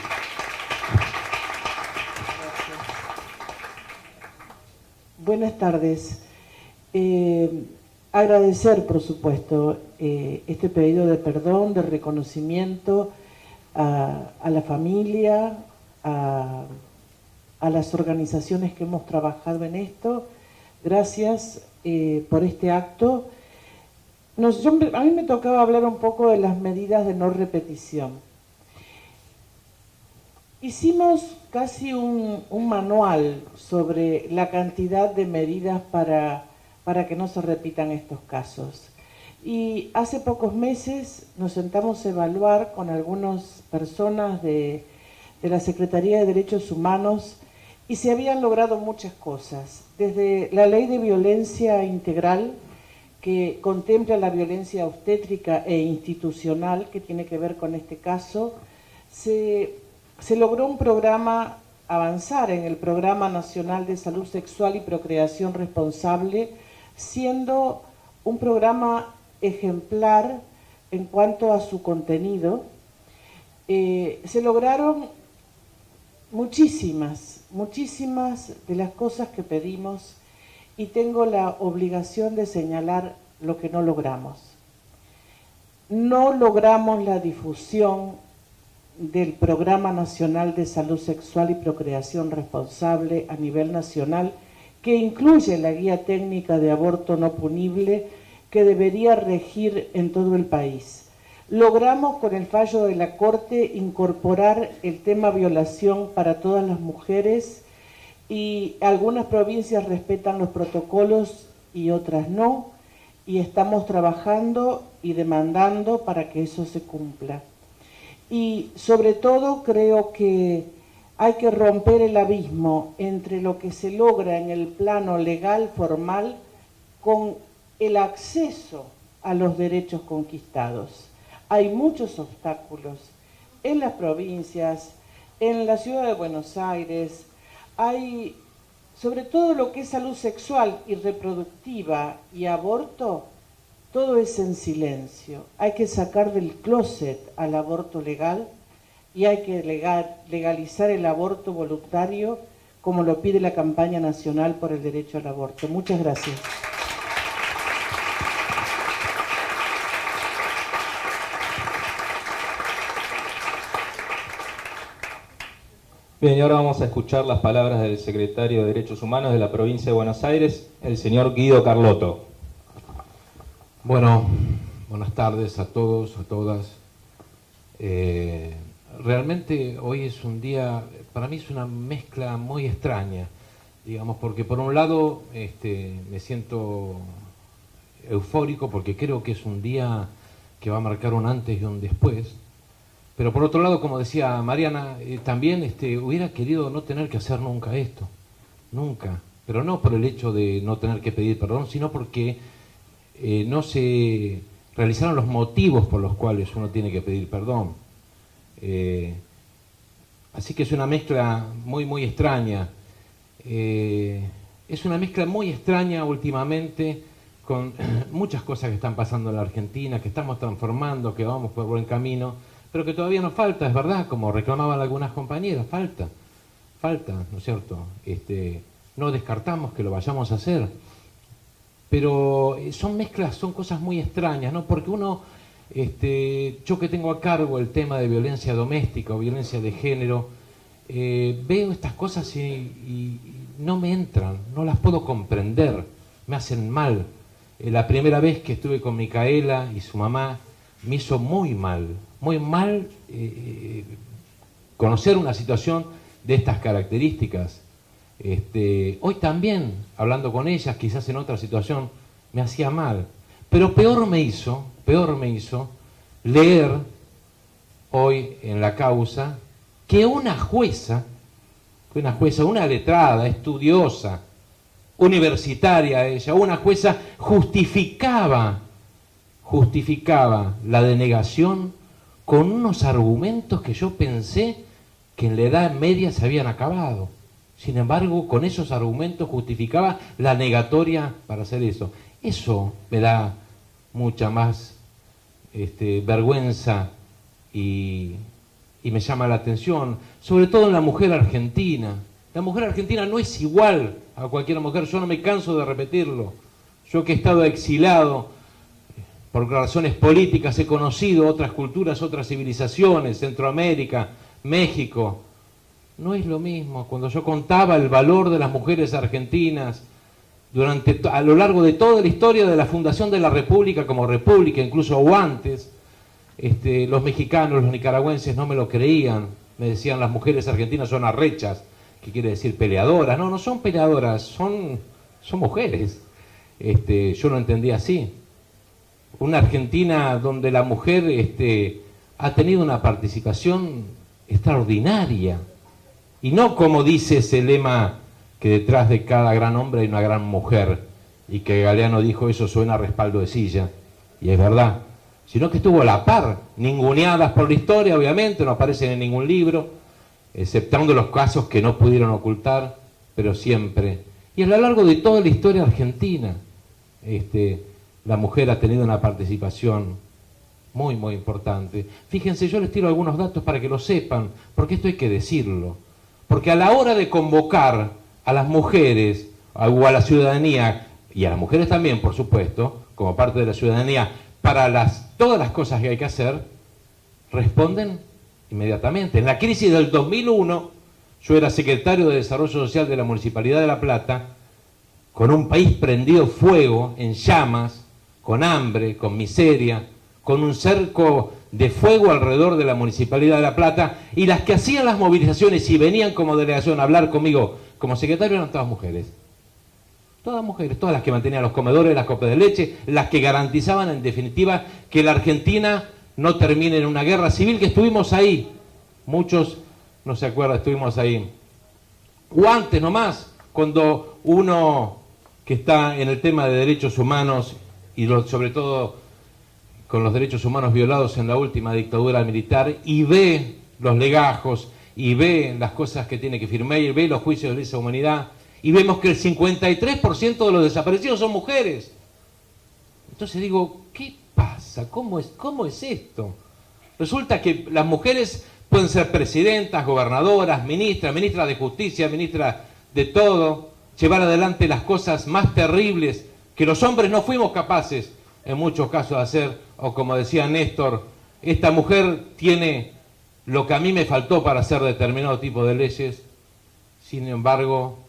Buenas tardes. Agradecer, por supuesto, este pedido de perdón, de reconocimiento a la familia, a las organizaciones que hemos trabajado en esto. Gracias por este acto. A mí me tocaba hablar un poco de las medidas de no repetición. Hicimos casi un manual sobre la cantidad de medidas para que no se repitan estos casos. Y hace pocos meses nos sentamos a evaluar con algunas personas de la Secretaría de Derechos Humanos y se habían logrado muchas cosas. Desde la Ley de Violencia Integral, que contempla la violencia obstétrica e institucional, que tiene que ver con este caso, se logró un programa, avanzar en el Programa Nacional de Salud Sexual y Procreación Responsable, siendo un programa ejemplar en cuanto a su contenido. Se lograron muchísimas de las cosas que pedimos y tengo la obligación de señalar lo que no logramos. No logramos la difusión del Programa Nacional de Salud Sexual y Procreación Responsable a nivel nacional, que incluye la guía técnica de aborto no punible que debería regir en todo el país. Logramos con el fallo de la Corte incorporar el tema violación para todas las mujeres y algunas provincias respetan los protocolos y otras no, y estamos trabajando y demandando para que eso se cumpla. Y sobre todo creo que hay que romper el abismo entre lo que se logra en el plano legal formal con el acceso a los derechos conquistados. Hay muchos obstáculos en las provincias, en la ciudad de Buenos Aires, hay sobre todo lo que es salud sexual y reproductiva y aborto, todo es en silencio. Hay que sacar del closet al aborto legal y hay que legalizar el aborto voluntario como lo pide la campaña nacional por el derecho al aborto. Muchas gracias. Bien, y ahora vamos a escuchar las palabras del secretario de Derechos Humanos de la provincia de Buenos Aires, el señor Guido Carlotto. Bueno, buenas tardes a todos, a todas. Realmente hoy es un día, para mí es una mezcla muy extraña, digamos, porque por un lado me siento eufórico porque creo que es un día que va a marcar un antes y un después. Pero por otro lado, como decía Mariana, también hubiera querido no tener que hacer nunca esto, nunca. Pero no por el hecho de no tener que pedir perdón, sino porque no se realizaron los motivos por los cuales uno tiene que pedir perdón. Así que es una mezcla muy extraña. Es una mezcla muy extraña últimamente con muchas cosas que están pasando en la Argentina, que estamos transformando, que vamos por buen camino, pero que todavía nos falta, es verdad, como reclamaban algunas compañeras, falta, ¿no es cierto? No descartamos que lo vayamos a hacer, pero son mezclas, son cosas muy extrañas, ¿no? Porque uno, yo que tengo a cargo el tema de violencia doméstica o violencia de género, veo estas cosas y no me entran, no las puedo comprender, me hacen mal. La primera vez que estuve con Micaela y su mamá, me hizo muy mal conocer una situación de estas características. Hoy también, hablando con ellas, quizás en otra situación, me hacía mal. Pero peor me hizo leer hoy en la causa que una jueza, una letrada, estudiosa, universitaria ella, una jueza justificaba la denegación con unos argumentos que yo pensé que en la Edad Media se habían acabado. Sin embargo, con esos argumentos justificaba la negatoria para hacer eso. Eso me da mucha más vergüenza y me llama la atención, sobre todo en la mujer argentina. La mujer argentina no es igual a cualquier mujer, yo no me canso de repetirlo. Yo que he estado exilado por razones políticas, he conocido otras culturas, otras civilizaciones, Centroamérica, México. No es lo mismo. Cuando yo contaba el valor de las mujeres argentinas a lo largo de toda la historia de la fundación de la República como República, incluso o antes, los mexicanos, los nicaragüenses no me lo creían. Me decían, las mujeres argentinas son arrechas, que quiere decir peleadoras. No, no son peleadoras, son mujeres. Yo lo entendía así. Una Argentina donde la mujer ha tenido una participación extraordinaria. Y no como dice ese lema que detrás de cada gran hombre hay una gran mujer, y que Galeano dijo, eso suena a respaldo de silla, y es verdad, sino que estuvo a la par, ninguneadas por la historia, obviamente, no aparecen en ningún libro, exceptando los casos que no pudieron ocultar, pero siempre. Y a lo largo de toda la historia argentina, la mujer ha tenido una participación muy, muy importante. Fíjense, yo les tiro algunos datos para que lo sepan, porque esto hay que decirlo. Porque a la hora de convocar a las mujeres o a la ciudadanía, y a las mujeres también, por supuesto, como parte de la ciudadanía, para todas las cosas que hay que hacer, responden inmediatamente. En la crisis del 2001, yo era secretario de Desarrollo Social de la Municipalidad de La Plata, con un país prendido fuego, en llamas, con hambre, con miseria, con un cerco de fuego alrededor de la Municipalidad de La Plata, y las que hacían las movilizaciones y venían como delegación a hablar conmigo como secretario eran todas mujeres. Todas mujeres, todas las que mantenían los comedores, las copas de leche, las que garantizaban en definitiva que la Argentina no termine en una guerra civil, que estuvimos ahí. Muchos no se acuerdan, estuvimos ahí. O antes nomás, cuando uno que está en el tema de derechos humanos y sobre todo con los derechos humanos violados en la última dictadura militar, y ve los legajos, y ve las cosas que tiene que firmar, y ve los juicios de lesa humanidad, y vemos que el 53% de los desaparecidos son mujeres. Entonces digo, ¿qué pasa? ¿Cómo es esto? Resulta que las mujeres pueden ser presidentas, gobernadoras, ministras de justicia, ministras de todo, llevar adelante las cosas más terribles que los hombres no fuimos capaces en muchos casos de hacer, o como decía Néstor, esta mujer tiene lo que a mí me faltó para hacer determinado tipo de leyes, sin embargo,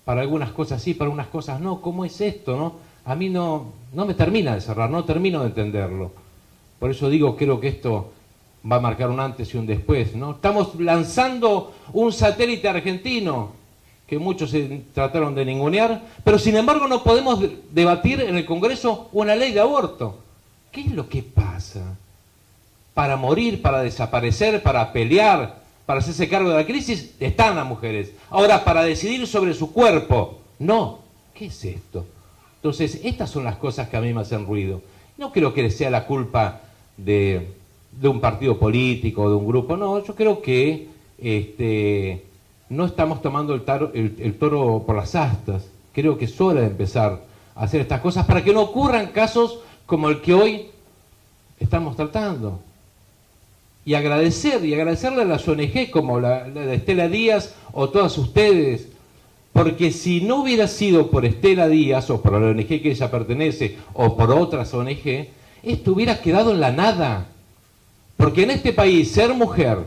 para algunas cosas sí, para unas cosas no. ¿Cómo es esto, no? A mí no me termina de cerrar, no termino de entenderlo. Por eso digo, creo que esto va a marcar un antes y un después, ¿no? Estamos lanzando un satélite argentino, que muchos trataron de ningunear, pero sin embargo no podemos debatir en el Congreso una ley de aborto. ¿Qué es lo que pasa? Para morir, para desaparecer, para pelear, para hacerse cargo de la crisis, están las mujeres. Ahora, para decidir sobre su cuerpo, no. ¿Qué es esto? Entonces, estas son las cosas que a mí me hacen ruido. No creo que sea la culpa de un partido político, de un grupo, no. Yo creo que no estamos tomando el toro por las astas. Creo que es hora de empezar a hacer estas cosas para que no ocurran casos como el que hoy estamos tratando. Y agradecerle a las ONG como la de Estela Díaz o todas ustedes, porque si no hubiera sido por Estela Díaz o por la ONG que ella pertenece o por otras ONG, esto hubiera quedado en la nada. Porque en este país ser mujer,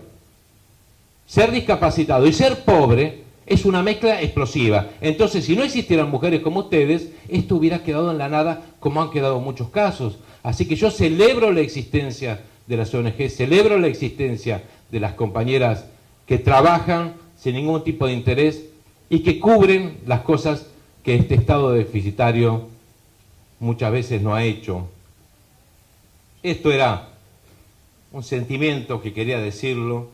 ser discapacitado y ser pobre es una mezcla explosiva. Entonces, si no existieran mujeres como ustedes, esto hubiera quedado en la nada, como han quedado muchos casos. Así que yo celebro la existencia de las ONG, celebro la existencia de las compañeras que trabajan sin ningún tipo de interés y que cubren las cosas que este Estado deficitario muchas veces no ha hecho. Esto era un sentimiento que quería decirlo.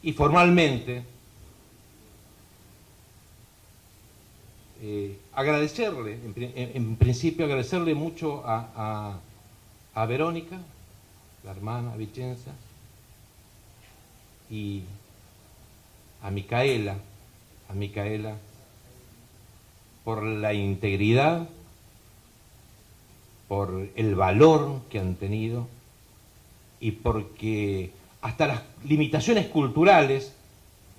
Y formalmente, agradecerle, en principio agradecerle mucho a Verónica, la hermana Vicenza, y a Micaela, por la integridad, por el valor que han tenido y porque hasta las limitaciones culturales,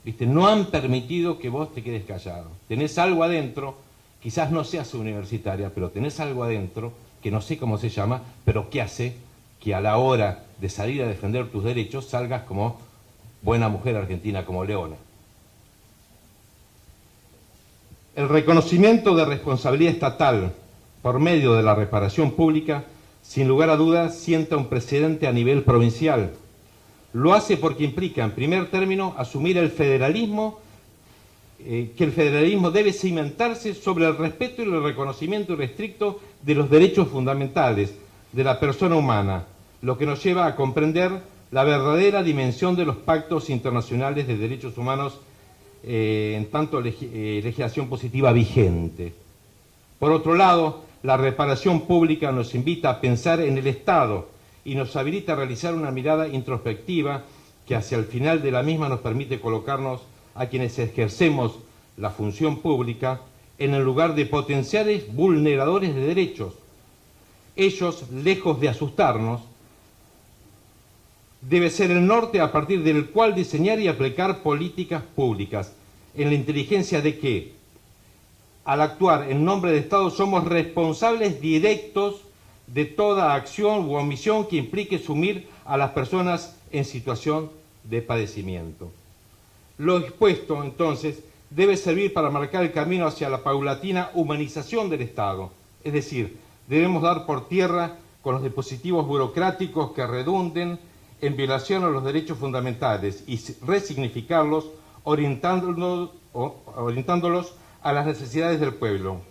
¿viste?, no han permitido que vos te quedes callado. Tenés algo adentro, quizás no seas universitaria, pero tenés algo adentro, que no sé cómo se llama, pero que hace que a la hora de salir a defender tus derechos salgas como buena mujer argentina, como Leona. El reconocimiento de responsabilidad estatal por medio de la reparación pública, sin lugar a dudas, sienta un precedente a nivel provincial. Lo hace porque implica, en primer término, asumir el federalismo, que el federalismo debe cimentarse sobre el respeto y el reconocimiento irrestricto de los derechos fundamentales de la persona humana, lo que nos lleva a comprender la verdadera dimensión de los pactos internacionales de derechos humanos en tanto legislación positiva vigente. Por otro lado, la reparación pública nos invita a pensar en el Estado y nos habilita a realizar una mirada introspectiva que hacia el final de la misma nos permite colocarnos a quienes ejercemos la función pública en el lugar de potenciales vulneradores de derechos. Ellos, lejos de asustarnos, debe ser el norte a partir del cual diseñar y aplicar políticas públicas, en la inteligencia de que, al actuar en nombre del Estado, somos responsables directos de toda acción u omisión que implique sumir a las personas en situación de padecimiento. Lo expuesto, entonces, debe servir para marcar el camino hacia la paulatina humanización del Estado, es decir, debemos dar por tierra con los dispositivos burocráticos que redunden en violación a los derechos fundamentales y resignificarlos orientándolos a las necesidades del pueblo,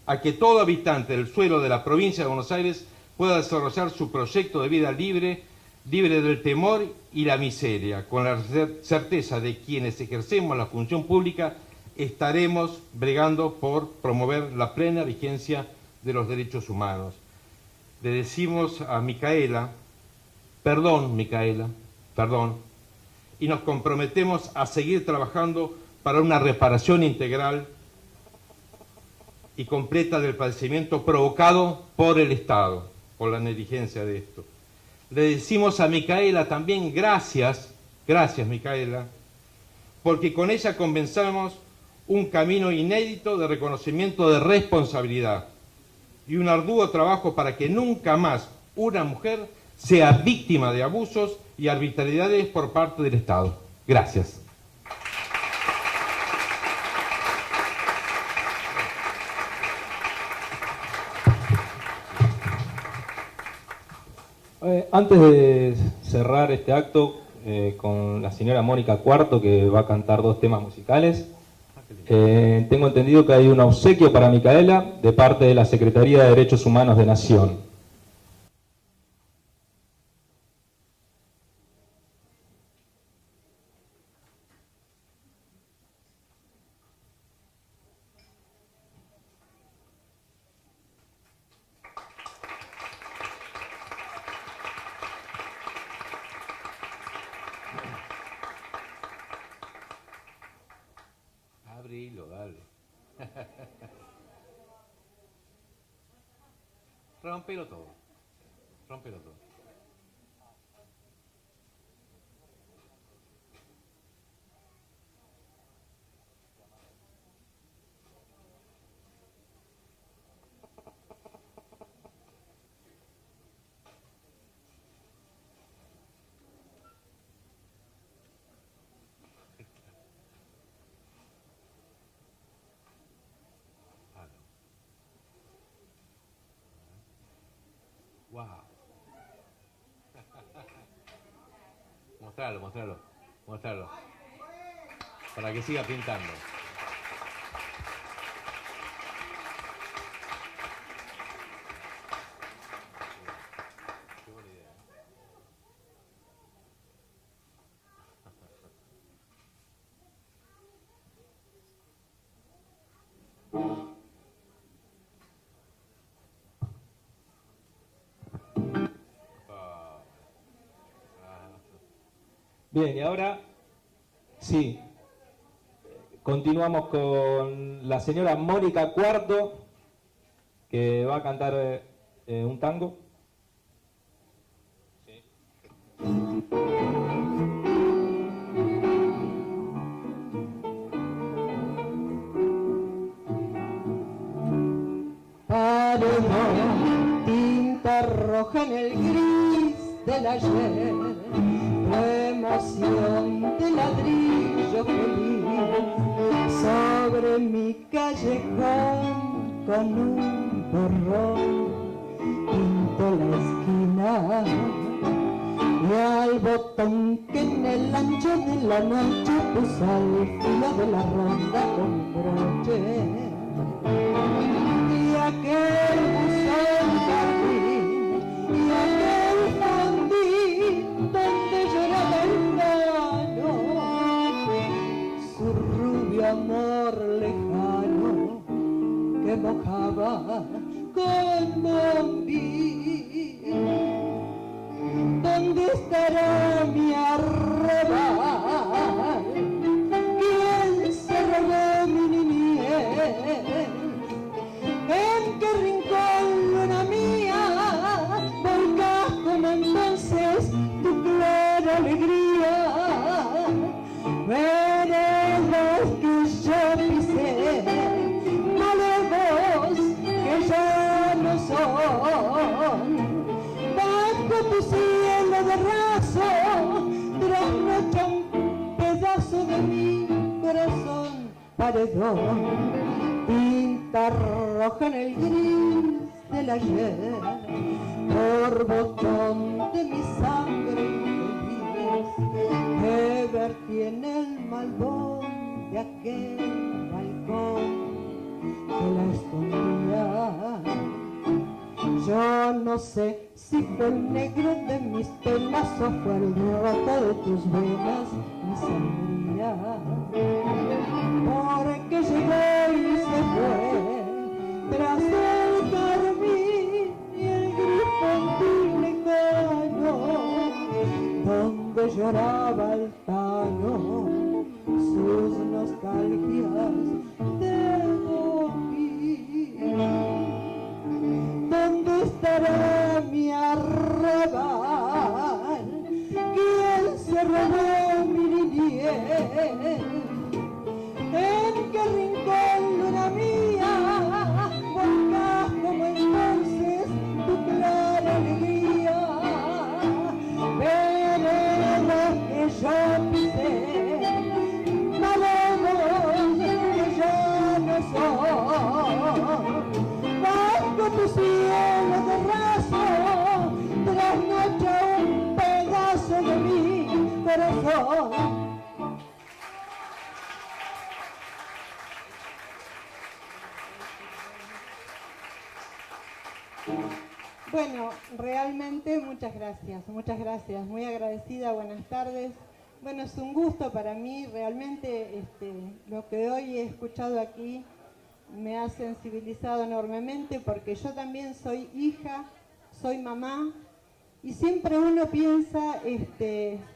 a que todo habitante del suelo de la provincia de Buenos Aires pueda desarrollar su proyecto de vida libre del temor y la miseria, con la certeza de quienes ejercemos la función pública estaremos bregando por promover la plena vigencia de los derechos humanos. Le decimos a Micaela, perdón, Micaela, perdón, y nos comprometemos a seguir trabajando para una reparación integral y completa del padecimiento provocado por el Estado, por la negligencia de esto. Le decimos a Micaela también gracias, gracias Micaela, porque con ella comenzamos un camino inédito de reconocimiento de responsabilidad y un arduo trabajo para que nunca más una mujer sea víctima de abusos y arbitrariedades por parte del Estado. Gracias. Antes de cerrar este acto con la señora Mónica Cuarto, que va a cantar 2 temas musicales, tengo entendido que hay un obsequio para Micaela de parte de la Secretaría de Derechos Humanos de Nación. Abrilo, dale. Rompelo todo. Rompelo todo. Wow. Mostralo, mostralo, mostralo. Para que siga pintando. Qué buena idea. Bien, y ahora, sí, Continuamos con la señora Mónica Cuarto, que va a cantar un tango. Sí. Paredón, tinta roja en el gris del ayer, la emoción de ladrillo feliz sobre mi callejón con un borrón pinto la esquina y al botón que en el ancho de la noche puso al filo de la ronda con broche. Y aquel buzón jardín, y aquel fondín donde lloraba el verano, su rubio amor lejano que mojaba con bombín. ¿Dónde estará mi arrabal? ¿Quién se robó mi niñez? ¿En qué rincón, luna mía, volcás como entonces tu clara alegría? Veredas que yo pisé, malevos que ya no son, bajo tu cielo de raso, trasnocha un pedazo de mi corazón. Paredón, tinta roja en el gris del ayer, por botón de mi sangre infeliz, que vertí en el malvón de aquel balcón que la escondía. Yo no sé si fue el negro de mis penas o fue el roto de tus venas mi sangría, porque llegó y se fue tras el carmín y el gris lejano, donde lloraba el tano sus nostalgias de bombín. ¿Dónde estará mi arrabal? ¿Quién se robó mi niñez? ¿En qué rincón, luna mía, volcás como entonces tu clara alegría? Veredas que yo pisé, malevos que ya no son, bajo tu cielo de raso, trasnocha un pedazo de mi corazón. Bueno, realmente muchas gracias, muy agradecida, buenas tardes. Bueno, es un gusto para mí, realmente lo que hoy he escuchado aquí me ha sensibilizado enormemente, porque yo también soy hija, soy mamá, y siempre uno piensa,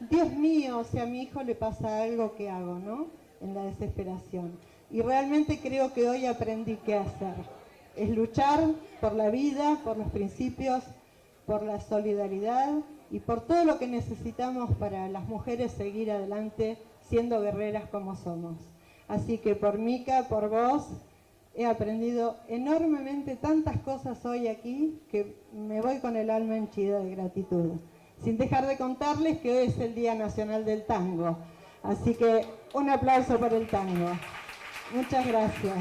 Dios mío, si a mi hijo le pasa algo, ¿qué hago, no? En la desesperación. Y realmente creo que hoy aprendí qué hacer. Es luchar por la vida, por los principios, por la solidaridad y por todo lo que necesitamos para las mujeres seguir adelante siendo guerreras como somos. Así que por Mica, por vos, he aprendido enormemente tantas cosas hoy aquí que me voy con el alma henchida de gratitud. Sin dejar de contarles que hoy es el Día Nacional del Tango. Así que un aplauso para el tango. Muchas gracias.